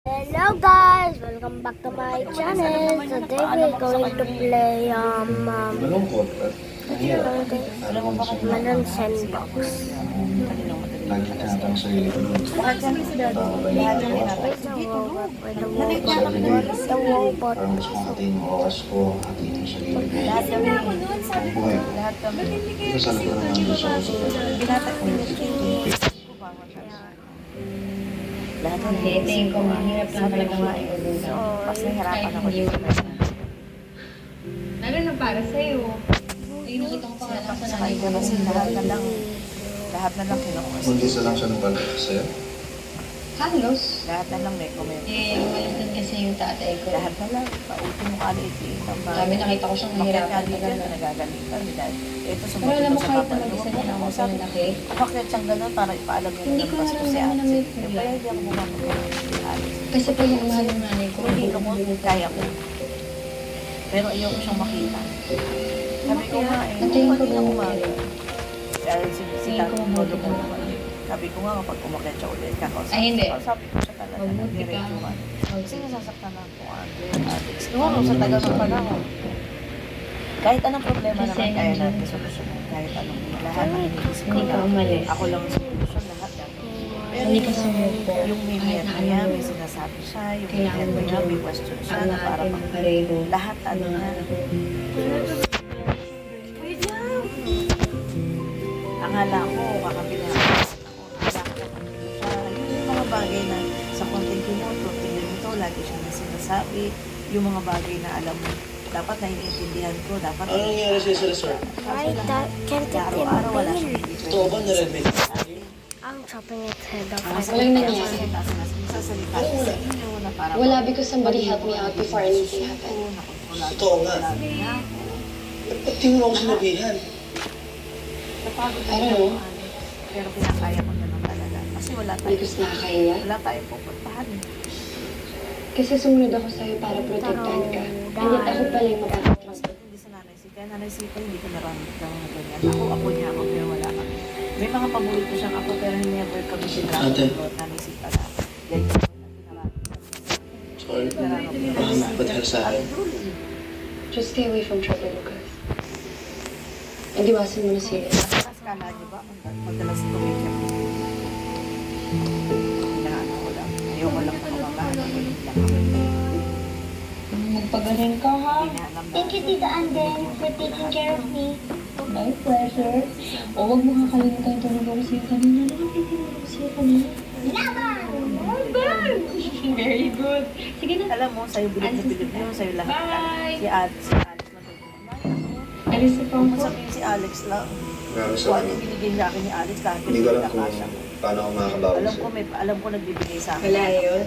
Hello guys! Welcome back to my channel. Today we're going to play Malungkot at mahirap. Melon Sandbox. Lagi tinatang sarili ko doon. The robot. Parang gusto kong hatiin yung oras ko, hatiin yung sarili ko. Ang buhay ko. Ito sa lahat naman ang gusto ko Lahat ng dating ko, mahirap na talaga mas nahirapan ako dito. Lalo na para sa'yo. Ay, nakita ko pa lang sa nanay ko. Kasi lahat na lang kinukuha. Mundisa lang siya ng balik sa'yo. Halos. Lahat na lang may comment. Eh, malungkot kasi yung tatay ko. Lahat na lang, pauti mo kaliit-liit ang bahay. Kami nakita ko siyang mahirapan Bakit talaga. na nagagalitan dahil ito Pero alam mo, kahit na mag-isa niya na ako sa lalaki, bakit siyang gano'n para ipaalam niya Hindi ng ko basto si nararamdaman Ate. na may Kaya kulang. hindi ako bumabagay si Alex. kasi po yung mahal ng nanay ko. Hindi ko kaya ko. Pero ayoko siyang makita. Sabi ko nga eh, Ang tingin ko kanina lang umaga. Dahil si Tingin ko mabuti Tatolo ka naman. Sabi ko nga kapag umakit siya ulit, kakausap. Ay, hindi. Sabi ko siya talaga, Mabuti ka. nagdiretsuhan. Kasi nasasaktan ako, Alex. Noon, sa tagal ng panahon. Kahit anong problema Kasi naman kaya nandiyan. natin solusyonan. Kahit anong lahat ng inisip ko Hindi ka lang. umalis. Ako lang ang solusyon, lahat lang. Pero Hindi ka sumuko. yung may Kahit meron na niya, ano, may sinasabi siya, yung may kailangan meron mo niya, dyan. may question siya Ang na para ating pareho. lahat ano Mga na. anak ko. Akala ko, kakapinasan ako. Akala ko, siya. Yung mga bagay na sa content ko mo, ganito, lagi siya na sinasabi. Yung mga bagay na alam mo, dapat naiintindihan ko, dapat... Ano nangyari sa'yo sa resort? Why that can't it Araw-araw wala in siyang pain? bibigay. Totoo ba narinig? I'm chopping its head off. Walang nangyari. Sasalita ko sa inyo na para... Wala because somebody helped me out before anything happened. Totoo nga. Ba't di mo ako sinabihan? Napagod I don't know. Pero pinakaya ko na lang talaga. Kasi wala tayo. Because nakakaya. Wala tayong pupuntahan. Kasi sumunod ako sa'yo para protektahan ka. And yet ako pala yung mapapatrust. Hindi sa nanay si kaya nanay si ko hindi ko nararamdaman na ganyan. Ako niya ako pero wala kami. May mga paborito siyang ako pero never kami sinarapan Ate. ko nanay si na ganyan ko na pinararamdaman. Sorry. Ba't sa akin? Just stay away from trouble, Lucas. And iwasan mo na sila. Mas kala niyo ba madalas tumikip? Hinaano ko lang. Ayoko lang makabagaan ko lang ako. Magpagaling ka, ha? Thank you, Tita Anden, for taking care of me. My pleasure. O, huwag mo kakalimutan yung tulog ako sa'yo kanina. Nakapitinig ako sa'yo kanina. Very good. Sige na. Alam mo, sa'yo bilib na bilib yun, sa'yo lahat. Bye. Si Alex lang tulog. Alis sa Kung pangko. masabihin si Alex lang, Grabe kung sa ano akin. yung binigay sa akin ni Alex, kahit Hindi ko alam na kung kasha. paano ako makakabawi sa'yo. Alam ko nagbibigay sa akin. Wala yun.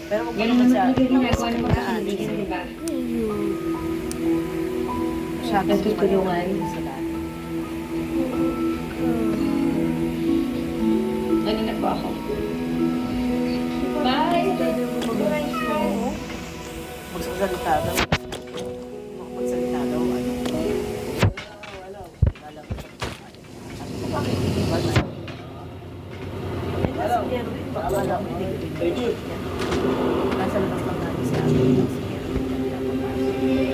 Pero wag mo Ganun naman naman siya. talaga yung ginagawa Alex, ng mga Alex, kaibigan, di ba? siya kasi Natutulungan. sila. Ano na po ako? Bye! Magsasalita daw. Magsalita daw. Ano? Lalabas siya. Sabi ko, bakit hindi ba na? Eh, kasi Erwin, baka wala mo, hindi ko binigay. Nasa labas lang natin si Erwin.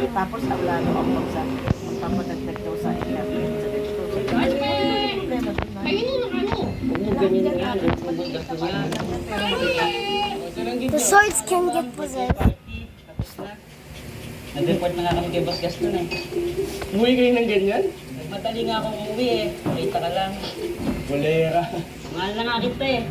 Tapos naglano ako magpapadagdag daw sa Erwin. Sabi ko, problema doon na. Ganyan yan. Mabundag ko yan. The swords can get possessed. Nag-report na nga kami kay Boss Gaston eh. Umuwi kayo ng ganyan? Madali nga akong umuwi eh. Kita ka lang. Bolera. Mahal na nga kita eh.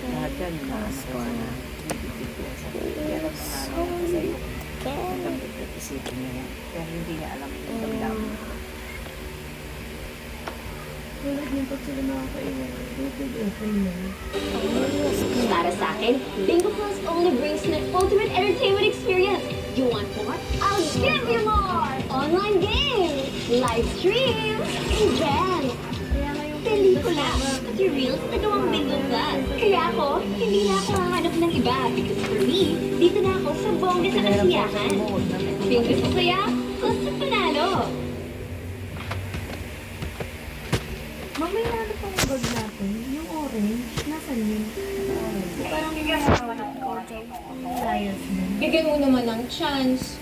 Lahat yan, inaano ko na. Kaya lang nanalo ko sa'yo. Isipin niya yan. Pero hindi niya alam yung kabila. Para sa akin, Bingo Plus only brings an ultimate entertainment experience. You want more? I'll give you more! Online games, live streams, events, pelikula. Pati reels na gawang Bingo Plus. Kaya ako, hindi na ako hahanap ng iba. Because for me, dito na ako sa bongga sa kasiyahan. Fingers sa saya, gusto panalo. Mamaya ano pang bag natin? Yung orange, nasan yun? Parang yung nakawa ng layers mo. Bigyan mo naman ng chance.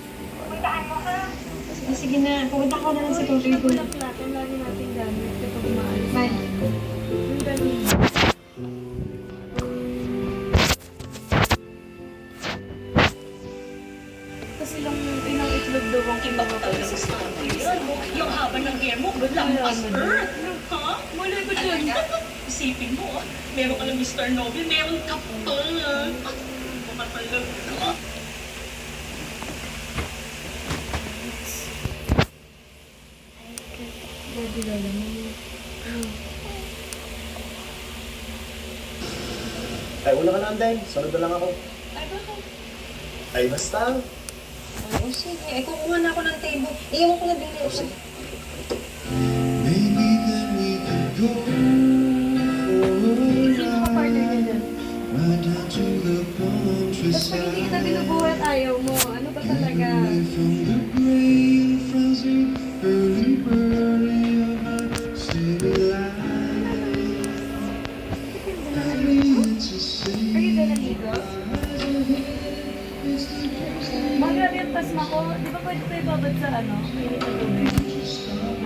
Sige na, pumunta ko na lang sa tutoy ko. Tulak natin, lagi natin gamit kapag maalis. Bye. Yung ganun. Kasi lang ilang itlog daw ang Iba ko talaga sa store na yun. Yung haba ng hair mo, lang as earth. Ha? Malay ko dyan. Isipin mo, meron ka lang Mr. Nobel, meron ka pa. Makapalag ka. Daddy Lola mo. Ay, una ka na, Anday. Sunod na lang ako. Ay, basta. Oh, sige. Ay, kukuha na ako ng table. Iiwan ko na din yung Sige. Sino ka partner niya dyan? Tapos pag hindi kita binubuhat, ayaw mo. Ano ba talaga? Are you gonna ligo? Grabe yung pasma ko. Di ba pwede ko ibabad sa ano? Mainit na tubig.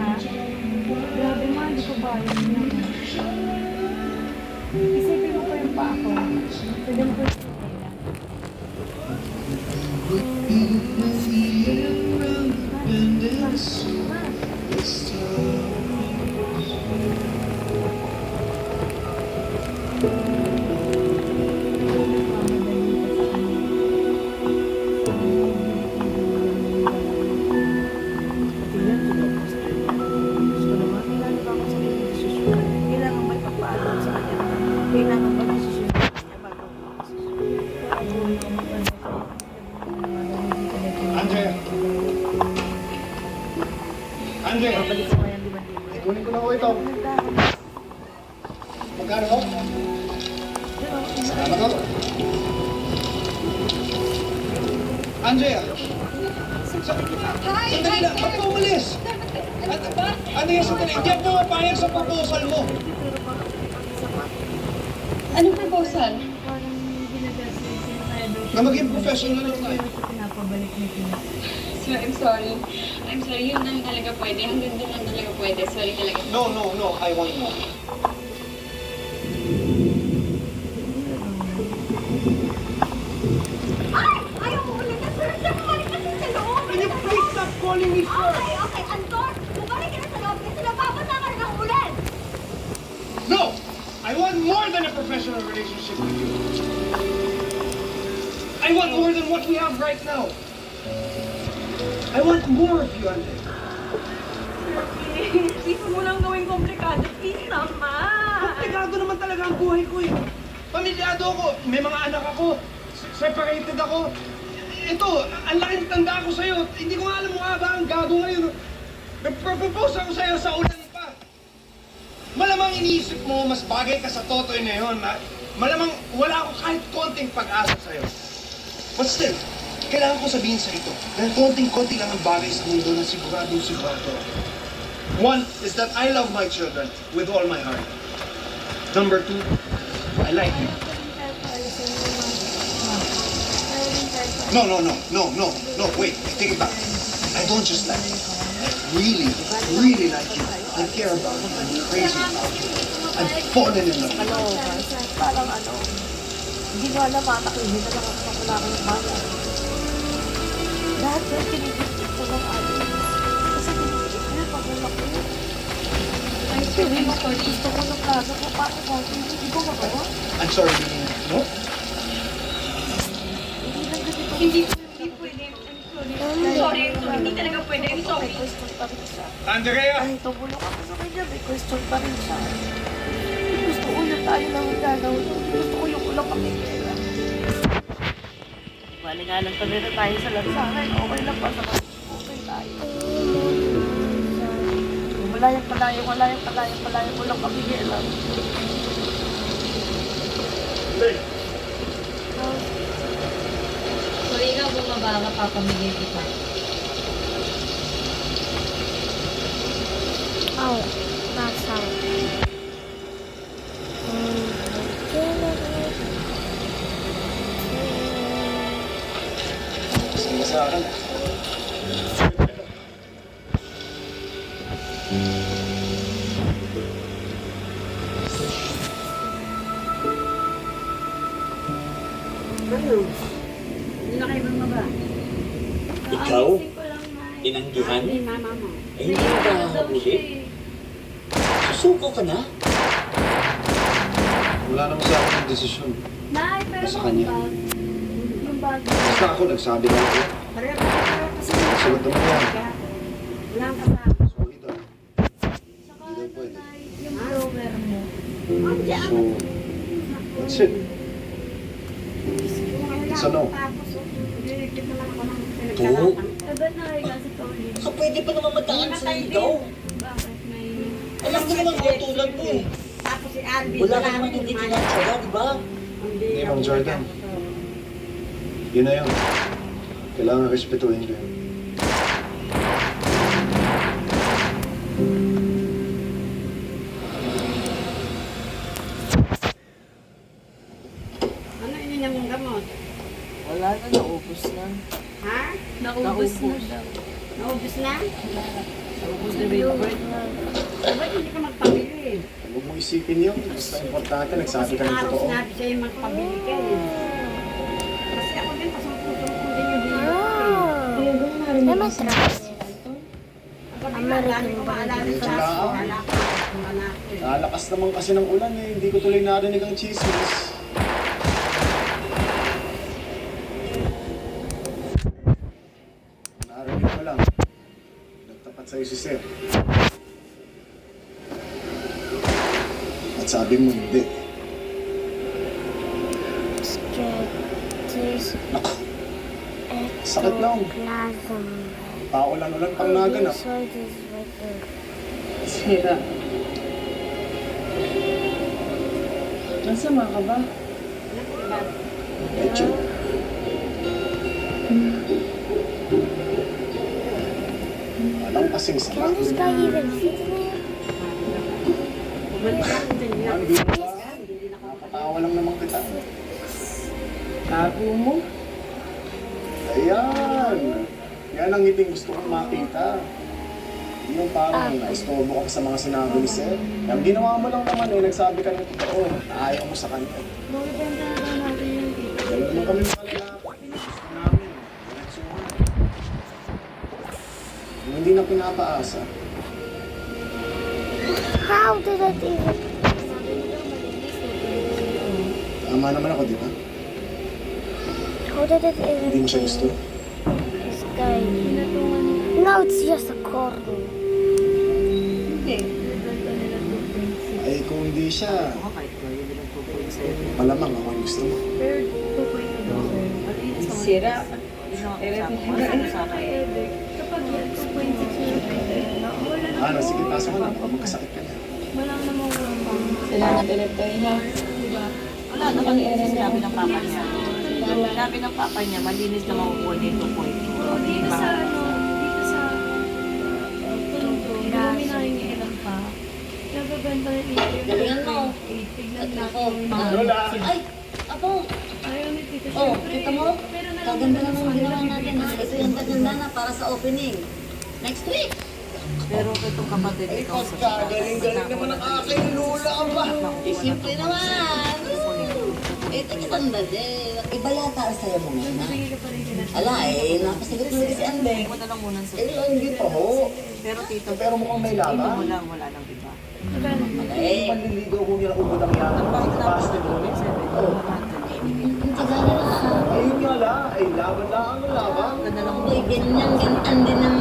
Ha? Grabe ma, hindi ko ba yun. Isipin mo pa yung pa ako. Pwede mo ko yung Kailangan may pagpaalam sa kanya. Kailangan pag-isusunod niya bago Andre! Andre! babalik ko ngayon 5,000. Ikunin ko na ko ito. Magkano ko? Salamat ko. Andrea! Sandali lang! Ba't ka umalis? Ano yung sandali? Hindi ako mapayag sa proposal mo. Anong proposal? parang ginagasa yung sinakaya Na maging professional na tayo. pinapabalik na pinapabalik. Sir, I'm sorry. I'm sorry. Yun lang talaga pwede. Hanggang doon lang talaga pwede. Sorry talaga. No. I want more. Ayaw mo ulit na, sir. Sir, bumalik ka sa loob. Can you please stop calling me sir? Okay, Anton. Bumalik ka na sa loob kasi napapasa ka na ng ulan. No! I want more than a professional relationship with you. I want more than what we have right now. I want more of you, Andre. Hindi mo lang gawing komplikado. Please naman. Komplikado naman talaga ang buhay ko eh. Pamilyado ako, may mga anak ako, separated ako. Ito, ang laking tanda ko sa'yo. Hindi ko nga alam mukha ba ang gago ngayon. Nagpropose ako sa'yo sa ulan pa. Malamang iniisip mo, mas bagay ka sa Totoy na yun. Malamang wala ako kahit konting pag-asa sa'yo. But still, kailangan ko sabihin sa ito, dahil konting-konti lang ang bagay sa mundo na sigurado. One is that I love my children with all my heart. Number two, I like you. No, wait, take it back. I don't just like you. I really like you. I care about you. I'm crazy about you. I'm falling in love with you. Parang ano, hindi mo alam matakihin na lang ako ng wala kang mana. Lahat yung pinigit ko ng atin. Kasi pinigit ko yung pagulak ko. Ay, sabi mo, gusto ko ng plaza ko. Paano ba? Hindi ko magawa. I'm sorry, no? Hindi pwede. I'm sorry. Hindi talaga pwede. I'm sorry. May question pa rin siya. Andrea! Kahit tumulong ako sa kanya, may question pa rin siya. Gusto ko na tayo lang ang gagawin. Gusto ko yung ulang pakikira. Bali nga lang kami na tayo sa lansangan. Okay lang pa sa mga okay tayo. Walang kabigilan. Kung ikaw bumaba ka, papamigay kita. Oh, that's how. Sige sa akin. Ikaw? Gising ko lang, Nay. Tinanggihan? Ni mama mo. Eh, hindi mo ba nakakabuli? Susuko ka na? Wala naman sa akin yung desisyon. Nay, pero Sa yung kanya. bag. Yung bag. Basta ako, nagsabi lang ako. Sulat naman yan. Walang kasama. Sorry daw. Saka Hindi daw pwede. Nay, yung blower mo. So, that's it. It's a no. To? Agad na kayo kasi Tony. Baka pwede pa naman mataan sa ikaw. Bakit may... Alam ko naman ako tulad mo eh. Wala ka naman hindi tinatsaga, di ba? Hindi, Ma'am Jordan. Yun na yun. Kailangan respetuhin ko yun. Ano yun yung gamot? Wala na, naubos na. Ha? Naubos na daw. Naubos na? Naubos na Wilbert. Ba't hindi ka magpabili? Huwag mo isipin yun. Basta importante, nagsabi ka ng Araw totoo. sinabi sa'yo magpabili ka eh. Kasi ako din, pasungkutong din yung dito. Let me try. American Dito lang. Nalakas naman kasi ng ulan eh. Hindi ko tuloy narinig ang chismis. Narinig ko lang. Nagtapat sa'yo si Sir. At sabi mo hindi. Naku, sakit lang. Ectoplasm. Paulan-ulan pang naganap. Soil is right there. Sira. Nasama ka ba? Medyo. Walang kasing Can sama. this guy even fit in here? Ano, di ba? Nakakatawa lang naman kita. Tago mo? Ayan! Yan ang ngiting gusto kong makita. Yung parang naistorbo ka sa mga sinabi ni Sir. Ang ginawa mo lang naman eh, nagsabi ka ng totoo. Ayaw mo sa kanya. Bumibenta na daw natin yung dito. Ganun naman kami mga lalaki. Gusto namin. Diretsuhan. Yung hindi na pinapaasa. How did it even? Tama naman ako, di ba? How did it even? Hindi mo siya gusto. This guy. No, it's just a corn. Hindi. Ay, kung hindi siya, Ako kahit ko, yun lang tutuloy sa'yo. malamang ako ang gusto mo. Pero 2.2 daw sir. Sira. Kapag yan, 2.6 na wala na. Ano, sige, pasok ka na. Baka magkasakit ka na. Wala namang wala. Salamat ulit tayo na. Wala naman sinabi ng papa niya. Sinabi ng papa niya, malinis na makukuha dito po ito. Dito sa ano, dito sa dami na hinihilang pa. Nagaganda na ito yung Galingan mo. 8. Tignan Ako, natin. Lola! Ay! Apo! Ayaw ni Tito. Oh, Siyempre, kita mo? pero na Kaganda naman ang ginawa natin. Ito yung taganda na para sa opening. Next week! Pero itong kapatid Ay, ikaw galing-galing naman ang aking lula ka ba? Siyempre naman! Ito kitanda din. Iba yata ang saya mo ngayon, ha? Ala, napasagot mo si Andeng. Huwag mo na lang muna sa Hindi pa ho. Pero tito, Pero mukhang may tito mo laban. lang, wala nang iba. Eh, Manliligaw ko nila ubod ang yaman. Bakit na Basta doon. ang tagal na lang. Ayun nga lang. Ay, laban lang ang laban. Ganda lang mo. Uy, ganyan din ng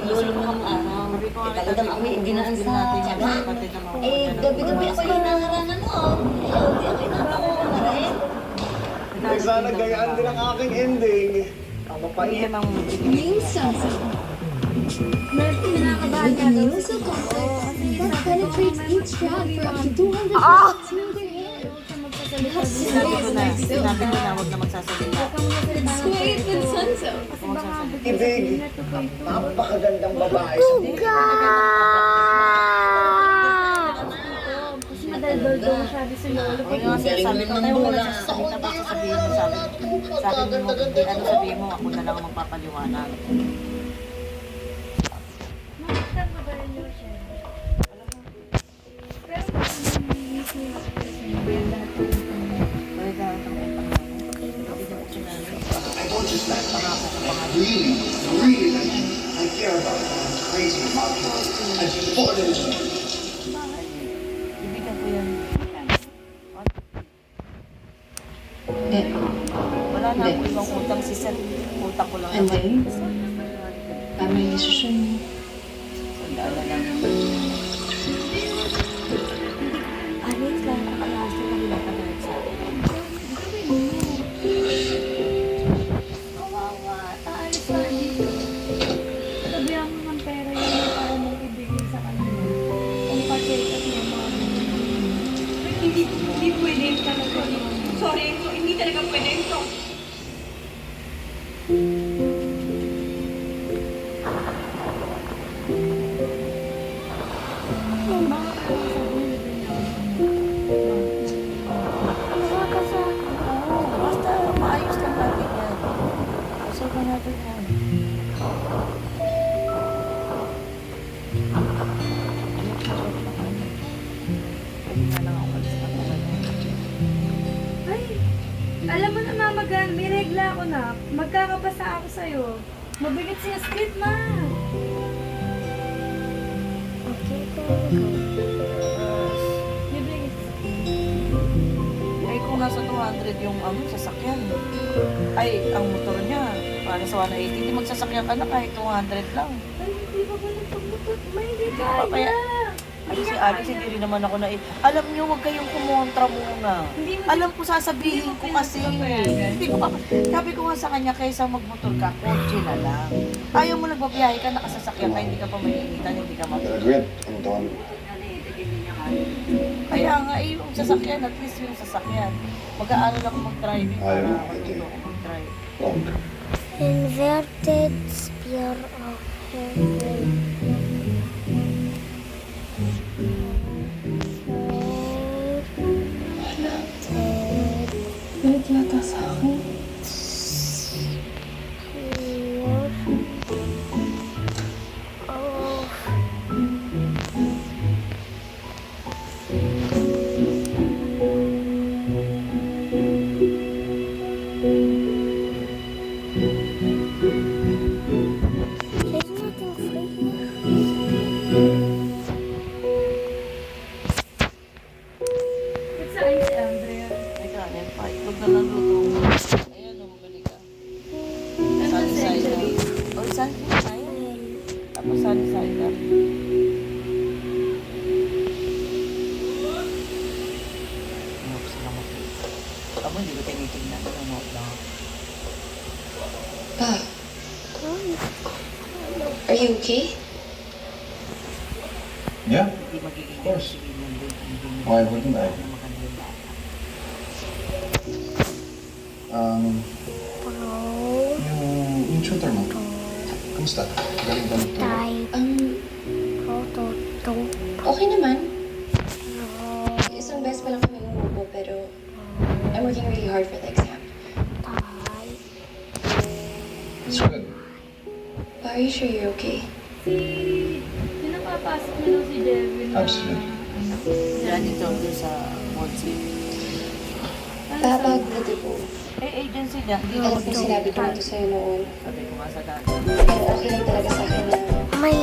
lolo mo ng araw. Talagang ako dinaan sa tiyaga. Gabi-gabi ako yung nangarangan mo. Di ako inapakuha na rin. Ay, sana gayaan din ang aking ending. Ang mapait. Yan ang Minsan. Kinakabahan With nga daw nail si so Tito. comfort Kasi that sabi ko, penetrates each strand for up to 200 Ah! smoother hair. siya magsasalita. Sinabi ko na huwag na magsasalita. Huwag kang magsasalita ng Quiet kwento. with Sunso. Kasi baka Ibig. sabihin na to po ito. Napakagandang babae sa Tuga! Kasi madaldal daw masyado si Lolo. O yung sinasabi ko, tayo mo na nagsasalita, basta sabihin mo sa akin. Sa akin mo, ano sabihin mo, ako na lang ang magpapaliwanag. Makakita mo ba rin yung siya? Pero miss niya ako kasi yung lahat ng Kaya dahil ang pangalan. Hindi mo sinabi. I don't just like really, really like you. I care about you. I'm crazy about you. I've fallen in love. Ibigyan ko yan. Hindi. Wala na ako ibang utang si Seth. Utang ko lang Hindi. Tama yung desisyon mo. Sandala lang. Alex, lang nakalasa na nila ka na sa akin. Kawawa. Aalis ka dito. Sabihan mo ng pera yun para mong ibigay sa kanila. Kung pa-check up niya mga Hindi pwede talaga. Sorry, hindi talaga pwede ito. Basta maayos lang natin yan. Usapan natin yan. Pwede na lang ako alis na talaga. Ay, alam mo na mamagan, may regla ako na. Magkakapasa ako sa'yo. Mabigat siya script, ma. Okay, Bibigay. Ay, kung nasa 200 yung sasakyan. Ay, ang motor niya, para sa 180, hindi magsasakyan ka na kahit 200 lang. Ay, hindi pa ba nagpagbutot? May hindi Kaya, kaya. ay, si Alice, hindi rin naman ako na... Alam niyo, huwag kayong kumontra muna. Hindi mo Alam ko, sasabihin ko kasi. Hindi ko pa... Sabi ko nga sa kanya, kaysa magmotor ka, kotse na lang. Ayaw mo nagbabiyahe ka, nakasasakyan ka, hindi ka pa mainitan, hindi ka mag... Gwen, Anton. Kaya nga, yung sasakyan, at least yung sasakyan. Mag-aaral ako mag-driving para Ayaw mo, matuto ako mag-drive. Inverted spear of heaven. Balik yata sa akin. There's nothing free here. Ba't saan si Andrea? Teka, yan pa. Itlog na lang luto mo. Ayan, bumili ka. Sunny side up. Oh, sunny side up. Tapos sunny side up. Oops, lang ako. Tama, hindi ko tinitingnan. Remote lang ako. Pa, are you okay? Yeah, Hindi magiging Of course. civilian din. Hindi Why wouldn't I? na maganda yung bata. Yung shooter mo. Kamusta? Galing ba nito? Type. Prototype. Okay naman. Isang beses pa lang kami umubo, pero I'm working really hard for the exam. Type. It's good. Pa, are you sure you're okay? Yung napapasok na lang si Devin na... Absolutely. Yan ito doon sa Wallscape. Pa, pagbuti po. Eh, agency niya. Hindi Alam naman ko sinabi ko na ito sa'yo noon. sabi ko nga sa dati. Pero okay lang talaga sa akin na May